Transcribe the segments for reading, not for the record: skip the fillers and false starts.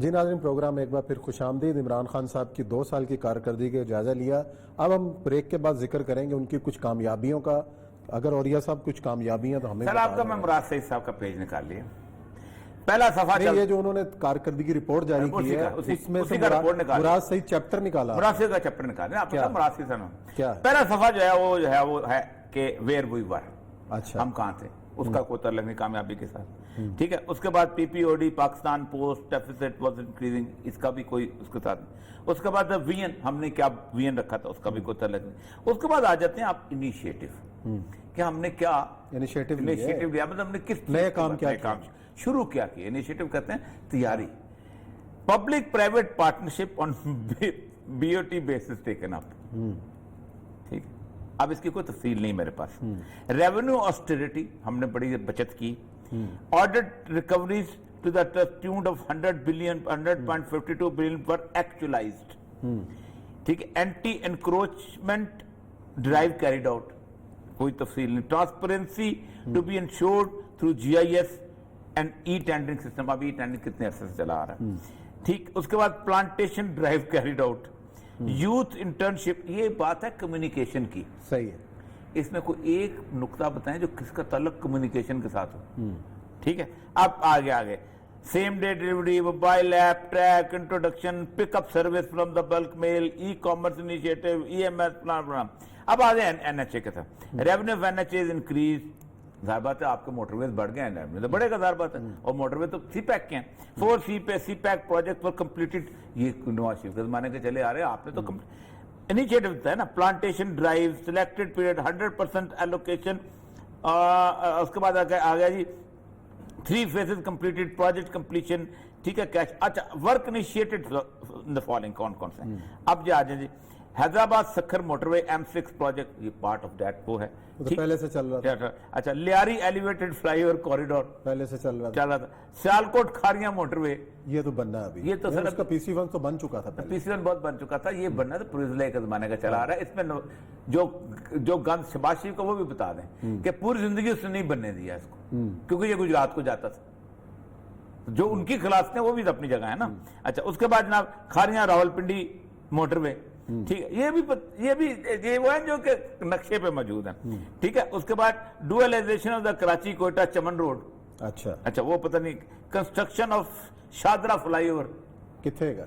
جی ناظرین، پروگرام ایک بار پھر خوش آمدید۔ عمران خان صاحب کی 2 سال کی کارکردگی کا جائزہ لیا۔ اب ہم بریک کے بعد ذکر کریں گے ان کی کچھ کامیابیوں کا۔ اگر اوریہ صاحب کچھ کامیابیاں تو ہمیں سر آپ کا میں مراد سعید صاحب کا پیج نکال لیا، پہلا صفحہ یہ جو انہوں نے کارکردگی رپورٹ جاری کی ہے اس میں سے مراد سعید چیپٹر نکالا، مراد سعید کا چیپٹر نکالا، آپ کو مراد سعید کیا پہلا صفحہ جو ہے وہ ہے کہ ویئر وی ور، اچھا ہم کہاں تھے، اس کا کوئی تعلق نہیں کامیابی کے ساتھ، ٹھیک ہے۔ اس کے بعد P P O D Pakistan post deficit was increasing, اس کا بھی کوئی اس کے ساتھ نہیں۔ اس کے بعد وی این، ہم نے کیا وی این رکھا تھا، اس کا بھی کوئی تعلق نہیں۔ اس کے بعد آ جاتے ہیں آپ انیشیٹو، کہ ہم نے کیا انیشیٹو لیا، مطلب ہم نے کس نئے کام کیا شروع کیا انیشیٹو کہتے ہیں تیاری، public private partnership on B O T basis taken up, ٹھیک۔ اب اس کی کوئی تفصیل نہیں میرے پاس۔ ریونیو آسٹریٹی، ہم نے بڑی بچت کی۔ Audit recoveries to the tune of 100.52 billion پر ایکچولائزڈ، ٹھیک ہے۔ Anti encroachment drive carried out, کوئی تفصیل نہیں۔ Transparency to be ensured through G I S and e tendering system, ابھی ای ٹینڈرنگ کتنے عرصے سے چلا آ رہا ہے، ٹھیک۔ اس کے بعد plantation drive carried out, youth internship, یہ بات ہے کمیونیکیشن کی، صحیح ہے۔ اس میں کوئی ایک نقطہ بتائیں جو کس کا تعلق کمیونیکیشن کے ساتھ ہو، ٹھیک ہے۔ اب آگے same day delivery, mobile app track, introduction, pick up service from the bulk mail, e commerce initiative, E M S plan. اب آگے این ایچ اے کے ساتھ revenue of N H A increase, ظاہر بات ہے آپ کے موٹر ویز بڑھ گئے ہیں، تو بڑھے گا ظاہر بات ہے، اور موٹر وے تو سی پیک کے ہیں۔ 4 سی پیک پروجیکٹ پر کمپلیٹڈ، یہ نواز شریف کے زمانے کے چلے آ رہے ہیں، آپ نے تو انیشیٹو ہے نا۔ Plantation drive, selected period 100% allocation, اس کے بعد آ گیا جی 3 phases completed پروجیکٹ کمپلیشن، ٹھیک ہے۔ کیش، اچھا work initiated in the following, کون سے؟ اب جی آ جائیں جی Hyderabad Sukkur motorway M6 project, یہ پارٹ آف دیٹ وہ ہے، پہلے سے چل رہا تھا۔ اچھا Lyari elevated flyover corridor پہلے سے چل رہا تھا۔ سیالکوٹ کھاریاں موٹر وے، یہ تو بننا ہے ابھی، یہ تو سر اس کا پی سی 1 تو بن چکا تھا، پی سی 1 بہت بن چکا تھا، یہ بننا تو پولیس کے زمانے کا چلا آ رہا ہے۔ اس میں جو گند شباز شریف کو وہ بھی بتا دیں کہ پوری زندگی اس نے نہیں بننے دیا اس کو، کیونکہ یہ گجرات کو جاتا تھا، جو ان کی خلاف تھے وہ بھی اپنی جگہ ہے نا۔ اچھا اس کے بعد جناب کھاریاں راول پنڈی موٹر وے، ٹھیک ہے، یہ وہ ہیں جو کہ نقشے پہ موجود ہیں، ٹھیک ہے۔ اس کے بعد ڈوئلائزیشن آف دا کراچی کوئٹہ چمن روڈ، اچھا وہ پتہ نہیں، construction of Shahdara fly over کتنے کا،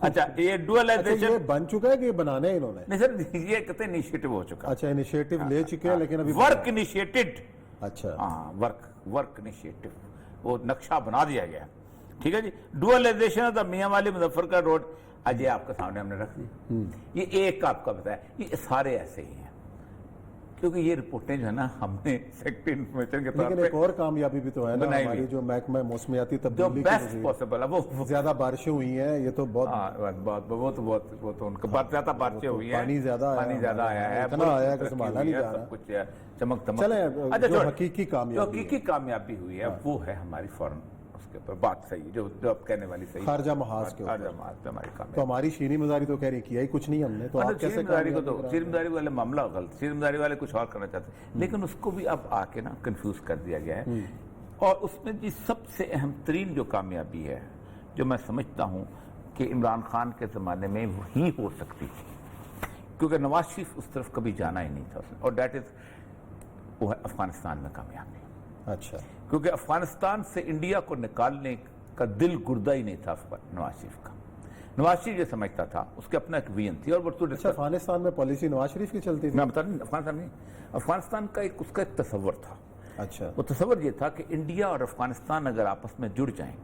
اچھا یہ ڈوئلائزیشن بن چکا ہے کہ یہ بنانے انہوں نے؟ نہیں سر، یہ کہتے ہیں انیشیٹو ہو چکا، اچھا انیشیٹو لے چکے ہیں لیکن ابھی ورک انیشیٹڈ، اچھا ہاں ورک انیشیٹو، وہ نقشہ بنا دیا گیا، ٹھیک ہے جی۔ ڈوئلائزیشن آف دا میاں والی مظفر کا روڈ، آج یہ آپ کے سامنے ہم نے رکھ دی، یہ ایک آپ کا بتایا، یہ سارے ایسے ہی ہیں، کیونکہ یہ رپورٹیں جو ہے نا ہم نے سیکٹری انفارمیشن کے طور پہ، لیکن ایک اور کامیابی بھی تو ہے نا ہماری، جو محکمہ موسمیاتی تبدیلی بیسٹ پاسبل ہے، وہ زیادہ بارشیں ہوئی ہیں، یہ تو بہت وہ تو ان کے بعد زیادہ بارشیں ہوئی ہیں، پانی زیادہ آیا ہے، اتنا آیا کہ سنبھالا نہیں جا رہا، سب کچھ چمک دمک۔ چلیں جو حقیقی کامیابی ہوئی ہے وہ ہے ہماری فورن، اس کے اوپر بات صحیح ہے، جو آپ کہنے والی صحیح، خارجہ محاذ کے خارجہ محاذ پہ ہماری کامیابی۔ تو ہماری شیریں مزاری تو کہہ رہی کیا ہی کچھ نہیں ہم نے، تو آپ کیسے شیریں مزاری والے معاملہ غلط، شیریں مزاری والے کچھ اور کرنا چاہتے ہیں، لیکن اس کو بھی اب آ کے نا کنفیوز کر دیا گیا ہے۔ اور اس میں جی سب سے اہم ترین جو کامیابی ہے، جو میں سمجھتا ہوں کہ عمران خان کے زمانے میں وہی ہو سکتی تھی، کیونکہ نواز شریف اس طرف کبھی جانا ہی نہیں تھا، اور دیٹ از وہ ہے افغانستان میں کامیابی۔ اچھا، کیونکہ افغانستان سے انڈیا کو نکالنے کا دل گردہ ہی نہیں تھا نواز شریف کا۔ نواز شریف یہ سمجھتا تھا، اس کے اپنا ایک ویژن تھی، اور اچھا افغانستان میں پالیسی نواز شریف کی چلتی تھی؟ میں بتا رہا ہوں، افغانستان کا اس کا ایک تصور تھا، اچھا وہ تصور یہ تھا کہ انڈیا اور افغانستان اگر آپس میں جڑ جائیں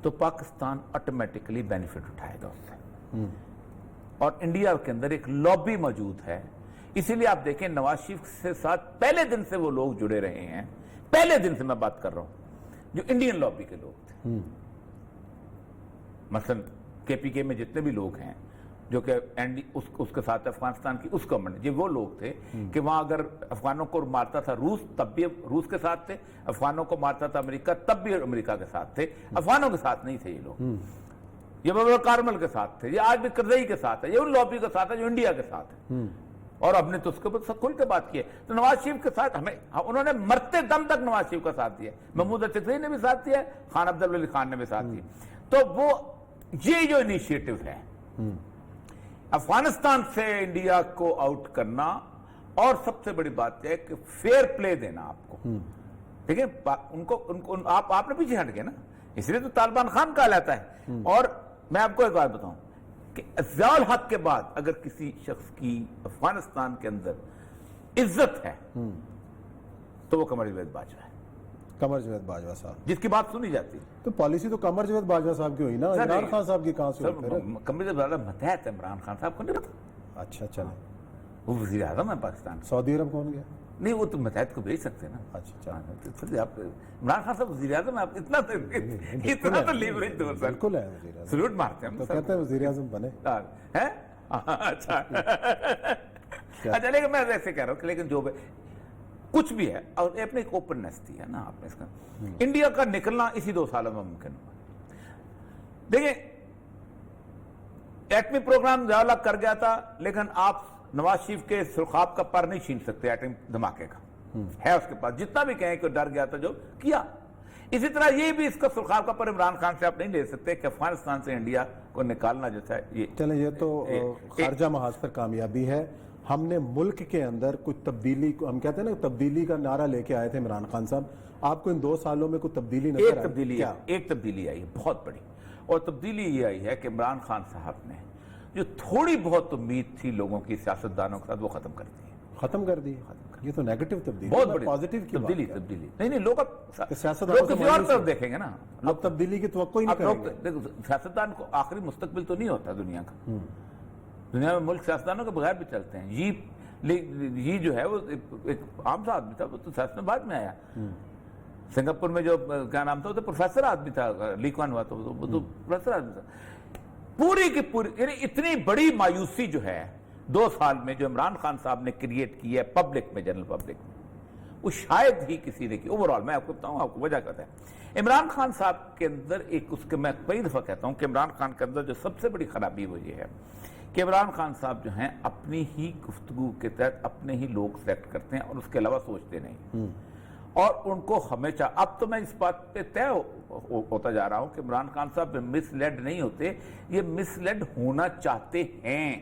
تو پاکستان آٹومیٹکلی بینیفٹ اٹھائے گا اس سے، اور انڈیا کے اندر ایک لابی موجود ہے، اسی لیے آپ دیکھیں نواز شریف سے ساتھ پہلے دن سے وہ لوگ جڑے رہے ہیں، پہلے دن سے میں بات کر رہا ہوں، جو انڈین لابی کے لوگ تھے، مثلا کے پی کے میں جتنے بھی لوگ ہیں جو کہ اس کے ساتھ افغانستان کی اس گورنمنٹ، یہ وہ لوگ تھے کہ وہاں اگر افغانوں کو مارتا تھا روس تب بھی روس کے ساتھ تھے، افغانوں کو مارتا تھا امریکہ تب بھی امریکہ کے ساتھ تھے، افغانوں کے ساتھ نہیں تھے یہ لوگ، یہ بابر کارمل کے ساتھ تھے، یہ آج بھی کرزئی کے ساتھ ہے، یہ ان لابی کے ساتھ ہے جو انڈیا کے ساتھ ہے، اور اب نے تو اس کے اوپر کھل کے بات کی ہے۔ تو نواز شریف کے ساتھ انہوں نے مرتے دم تک نواز شریف کا ساتھ دیا، محمود اتقی نے بھی ساتھ دیا، خان عبدالولی خان نے بھی ساتھ دیا۔ تو وہ یہ جو انیشیٹو ہے افغانستان سے انڈیا کو آؤٹ کرنا، اور سب سے بڑی بات ہے کہ فیئر پلے دینا آپ کو، دیکھیں آپ نے پیچھے ہٹ گئے نا، اس لیے تو طالبان خان کہا جاتا ہے۔ اور میں آپ کو ایک بات بتاؤں کہ ضیاء الحق کے بعد اگر کسی شخص کی افغانستان کے اندر عزت ہے تو وہ قمر جاوید باجوہ ہے، قمر جاوید باجوہ صاحب، جس کی بات سنی جاتی ہے۔ تو پالیسی تو قمر جاوید باجوہ صاحب کی ہوئی نا، عمران خان صاحب کی کہاں سے ہوئی پھر؟ قمر جاوید باجوہ متحد ہے عمران خان صاحب کو نہیں پتا، اچھا چلیں، وہ وزیر اعظم ہے پاکستان کا۔ سعودی عرب کون گیا؟ نہیں وہ تو متحد کو بھیج سکتے ہیں نا۔ اچھا آپ عمران خان صاحب وزیر اعظم ہے، آپ اتنا تو لیوریج دو سر، بالکل ہے وزیر اعظم، سلوٹ مارتے ہیں تو کہتے ہیں وزیر اعظم بنے۔ اچھا اچھا، لیکن میں ایسے کہہ رہا ہوں کہ لیکن جو کچھ بھی ہے، اور اپنے ایک اوپننس تھی ہے نا، آپ نے اس کا انڈیا کا نکلنا اسی 2 سالوں میں ممکن ہوا۔ دیکھیں ایٹمی پروگرام ضیاء الحق کر گیا تھا، لیکن آپ نواز شریف کے سرخاب کا پر نہیں چھین سکتے ایٹم دھماکے کا، ہے اس کے پاس، جتنا بھی کہیں کہ ڈر گیا تھا جو کیا۔ اسی طرح یہ بھی اس کا سرخاب کا پر عمران خان سے آپ نہیں لے سکتے کہ افغانستان سے انڈیا کو نکالنا جو تھا یہ۔ چلیں یہ تو خارجہ محاذ پر کامیابی ہے، ہم نے ملک کے اندر کچھ تبدیلی، ہم کہتے ہیں نا تبدیلی کا نعرہ لے کے آئے تھے عمران خان صاحب، آپ کو ان 2 سالوں میں کوئی تبدیلی نظر آئی؟ ایک تبدیلی آئی ہے بہت بڑی، اور تبدیلی یہ آئی ہے کہ عمران خان صاحب نے جو تھوڑی بہت امید تھی لوگوں کی سیاستدانوں کے ساتھ وہ ختم کر دی، ختم کر دی۔ یہ تو نیگیٹو تبدیلی، بہت بڑی پازیٹیو کی تبدیلی نہیں لوگ سیاستدانوں کسی اور طرف دیکھیں گے نا، اب تبدیلی کی توقع ہی نہیں کریں گے۔ سیاستدان کو آخری مستقبل تو نہیں ہوتا دنیا کا، دنیا میں ملک سیاستدانوں کے بغیر بھی چلتے ہیں۔ یہ جو ہے وہ ایک عام سا آدمی تھا، وہ تو سیاست میں بعد میں آیا۔ سنگاپور میں جو کیا نام تھا وہ تو پروفیسر آدمی تھا، لی کوان ہوا تو وہ تو پروفیسر آدمی تھا۔ پوری کی پوری یعنی اتنی بڑی مایوسی جو ہے 2 سال میں جو عمران خان صاحب نے کریٹ کی ہے پبلک میں، جنرل پبلک میں، وہ شاید ہی کسی نے کی۔ اوورآل میں آپ کو بتاؤں، آپ کو وجہ کہتا ہے عمران خان صاحب کے اندر ایک، اس کے میں کئی دفعہ کہتا ہوں کہ عمران خان کے اندر جو سب سے بڑی خرابی وہ یہ ہے کہ عمران خان صاحب جو ہیں اپنی ہی گفتگو کے تحت اپنے ہی لوگ سلیکٹ کرتے ہیں اور اس کے علاوہ سوچتے نہیں، اور ان کو ہمیشہ، اب تو میں اس بات پہ طے ہوتا جا رہا ہوں کہ عمران خان صاحب مس لیڈ نہیں ہوتے، یہ مس لیڈ ہونا چاہتے ہیں۔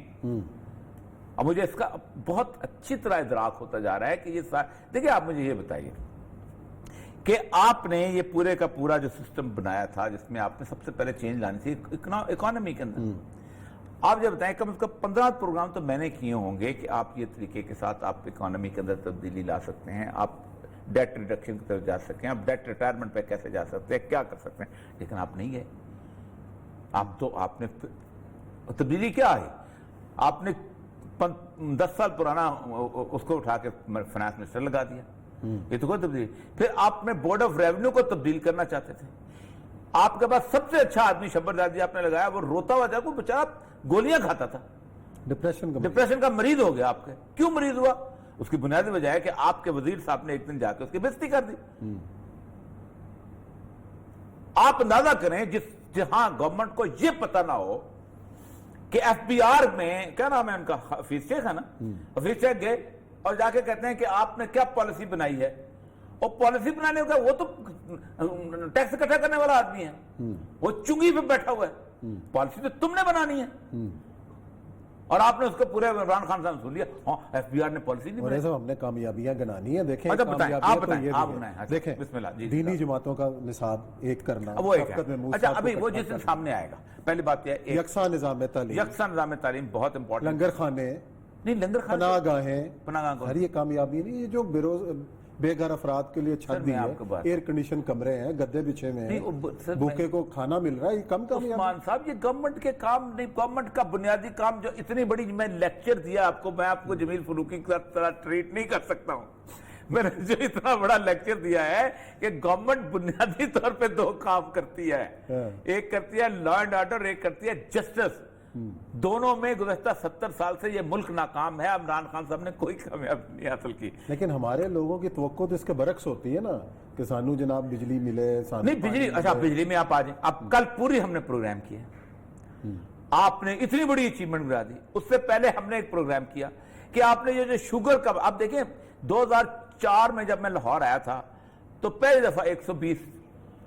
اب مجھے اس کا بہت اچھی طرح ادراک ہوتا جا رہا ہے کہ یہ دیکھیں آپ مجھے یہ بتائیے کہ آپ نے یہ پورے کا پورا جو سسٹم بنایا تھا جس میں آپ نے سب سے پہلے چینج لانی تھی اکانومی کے اندر، آپ یہ بتائیں کم از کم 15 پروگرام تو میں نے کیے ہوں گے کہ آپ یہ طریقے کے ساتھ آپ اکانومی کے اندر تبدیلی لا سکتے ہیں، آپ ڈیٹ ریڈکشن کی طرف جا سکتے ہیں، آپ ڈیٹ ریٹائرمنٹ پہ کیسے جا سکتے ہیں، کیا کر سکتے ہیں، لیکن آپ نہیں گئے۔ آپ نے تبدیلی کیا آئی؟ آپ نے 10 سال پرانا اس کو اٹھا کے فائنانس منسٹر لگا دیا، یہ تو کوئی تبدیلی۔ پھر آپ نے بورڈ آف ریونیو کو تبدیل کرنا چاہتے تھے، آپ کے پاس سب سے اچھا آدمی شبر دادی آپ نے لگایا، وہ روتا ہوا جا کو بیچارہ گولیاں کھاتا تھا، ڈپریشن کا مریض ہو گیا۔ آپ کے کیوں مریض ہوا؟ اس کی بنیادی وجہ ہے کہ آپ کے وزیر صاحب نے ایک دن جا کے اس کی بےزتی کر دی۔ آپ اندازہ کریں جہاں گورنمنٹ کو یہ پتہ نہ ہو کہ ایف بی آر میں کیا نام ہے ان کا، حفیظ شیخ ہے نا، حفیظ شیخ گئے اور جا کے کہتے ہیں کہ آپ نے کیا پالیسی بنائی ہے، اور پالیسی بنانے کا وہ تو ٹیکس اکٹھا کرنے والا آدمی ہے، وہ چنگی پہ بیٹھا ہوا ہے، پالیسی تو تم نے بنانی ہے، اور آپ نے اس کو پورے عمران خان صاحب سن لیا، ہاں ایف بی آر نے پالیسی نہیں بنائی۔ ہم نے کامیابیاں گنانی ہیں، دیکھیں دیکھیں بسم اللہ جی، دینی جماعتوں کا نصاب ایک کرنا، وہ ایک ہے۔ اچھا ابھی وہ جس دن سامنے آئے گا، پہلی بات یہ ہے یکساں نظام تعلیم، یکساں نظام تعلیم بہت امپورٹنٹ، لنگر خانے، نہیں لنگر خانے، پناہ گاہیں، پناہ ہر یہ کامیابی نہیں، یہ جو بے گھر افراد کے لیے چھت بھی ہے، ایئر کنڈیشن کمرے ہیں، گدے بچھے میں ہیں، بھوکے کو کھانا مل رہا ہے، یہ کم کامیابی۔ عثمان صاحب یہ گورنمنٹ کے کام نہیں، گورنمنٹ کا بنیادی کام جو اتنی بڑی، میں لیکچر دیا آپ کو، میں آپ کو جمیل فروقی کی طرح ٹریٹ نہیں کر سکتا ہوں، میں نے جو اتنا بڑا لیکچر دیا ہے کہ گورنمنٹ بنیادی طور پہ 2 کام کرتی ہے، ایک کرتی ہے لا اینڈ آرڈر، ایک کرتی ہے جسٹس، دونوں میں گزشتہ 70 سال سے یہ ملک ناکام ہے، عمران خان صاحب نے کوئی کامیابی نہیں حاصل کی۔ لیکن ہمارے لوگوں کی توقع تو اس کے برعکس ہوتی ہے نا کہ سانو جناب بجلی ملے، نہیں بجلی، اچھا بجلی میں آپ آ جائیں، اب کل پوری ہم نے پروگرام کیا، آپ نے اتنی بڑی اچیومنٹ گرا دی، اس سے پہلے ہم نے ایک پروگرام کیا کہ آپ نے یہ جو شوگر کا، آپ دیکھیں 2004 میں جب میں لاہور آیا تھا تو پہلی دفعہ 120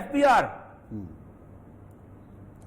FBR।